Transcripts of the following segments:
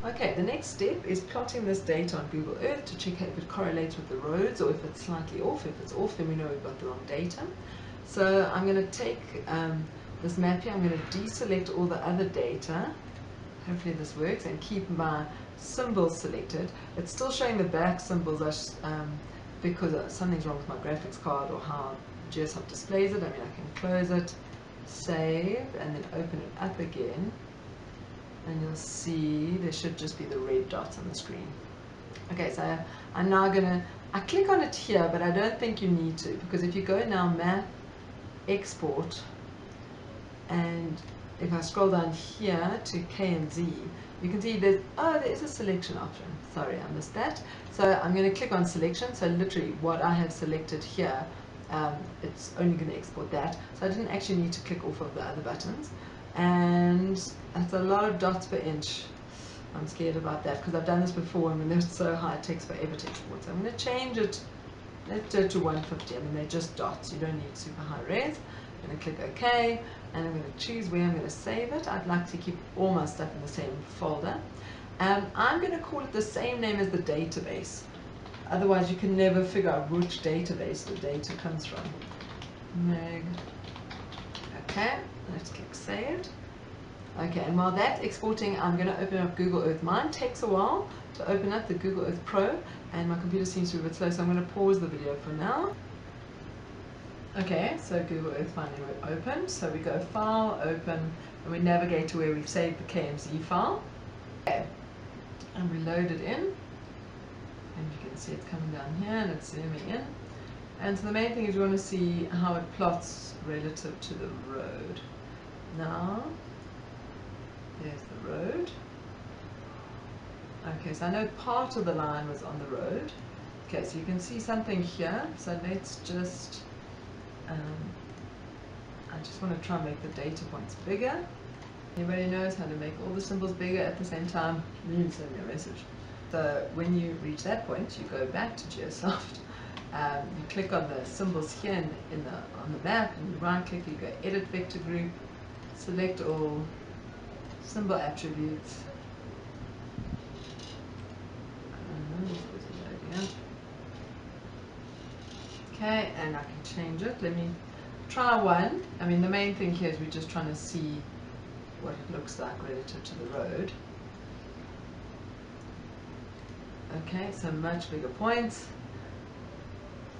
Okay, the next step is plotting this data on Google Earth to check if it correlates with the roads or if it's slightly off. If it's off, then we know we've got the wrong data. So I'm going to take this map here, I'm going to deselect all the other data. Hopefully this works, and keep my symbols selected. It's still showing the back symbols because something's wrong with my graphics card or how GeoSoft displays it. I mean, I can close it, save, and then open it up again. And you'll see there should just be the red dots on the screen. Okay, so I'm now I click on it here, but I don't think you need to, because if you go now map, export, and if I scroll down here to K and Z, you can see there is a selection option. Sorry, I missed that. So I'm going to click on selection. So literally what I have selected here, it's only going to export that. So I didn't actually need to click off of the other buttons. And that's a lot of dots per inch. I'm scared about that because I've done this before, and when they're so high it takes forever to export. So I'm going to change it. Let's do it to 150. I mean, they're just dots. You don't need super high res. I'm going to click OK, and I'm going to choose where I'm going to save it. I'd like to keep all my stuff in the same folder. I'm going to call it the same name as the database. Otherwise, you can never figure out which database the data comes from. Meg. Okay, let's click Saved. Okay, and while that's exporting, I'm going to open up Google Earth. Mine takes a while to open up, the Google Earth Pro, and my computer seems to be a bit slow, so I'm going to pause the video for now. Okay, so Google Earth finally opened. So we go File, Open, and we navigate to where we've saved the KMZ file. Okay, and we load it in, and you can see it's coming down here and it's zooming in. And so the main thing is we want to see how it plots relative to the road. Now, there's the road. Okay, so I know part of the line was on the road. Okay, so you can see something here. So let's just, I just want to try and make the data points bigger. Anybody knows how to make all the symbols bigger at the same time? Please send me a message. So when you reach that point, you go back to GeoSoft. You click on the symbols here on the map, and you right click, you go Edit Vector Group, select all symbol attributes. Okay, and I can change it. Let me try one. I mean, the main thing here is we're just trying to see what it looks like relative to the road. Okay, so much bigger points.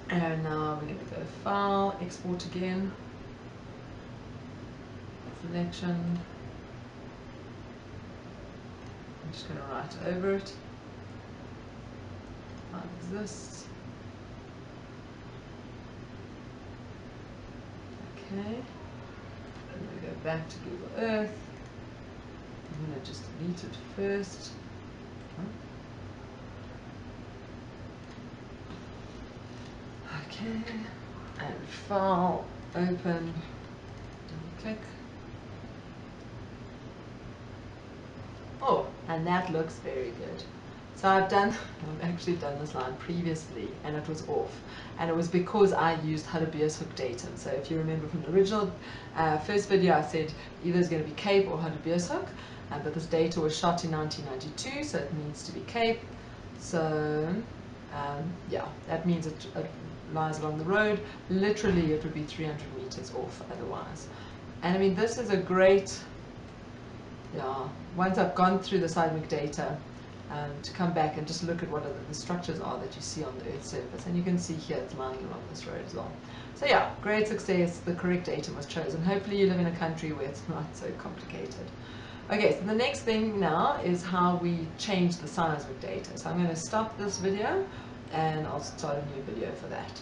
And now we're going to go File, Export again, Selection. I'm just going to write over it. Exists. Okay. I'm going to go back to Google Earth. I'm going to just delete it first. Okay. And File, Open, click. Oh, and that looks very good. So I've actually done this line previously, and it was off. And it was because I used Hudderbier's datum. So if you remember from the original first video, I said either it's going to be Cape or Hudderbier's but this data was shot in 1992, so it needs to be Cape. So yeah, that means it lies along the road. Literally, it would be 300 meters off otherwise. And I mean, this is a great, once I've gone through the seismic data, to come back and just look at what the structures are that you see on the Earth's surface. And you can see here it's lying along this road as well. So yeah, great success. The correct datum was chosen. Hopefully you live in a country where it's not so complicated. Okay, so the next thing now is how we change the seismic data. So I'm going to stop this video and I'll start a new video for that.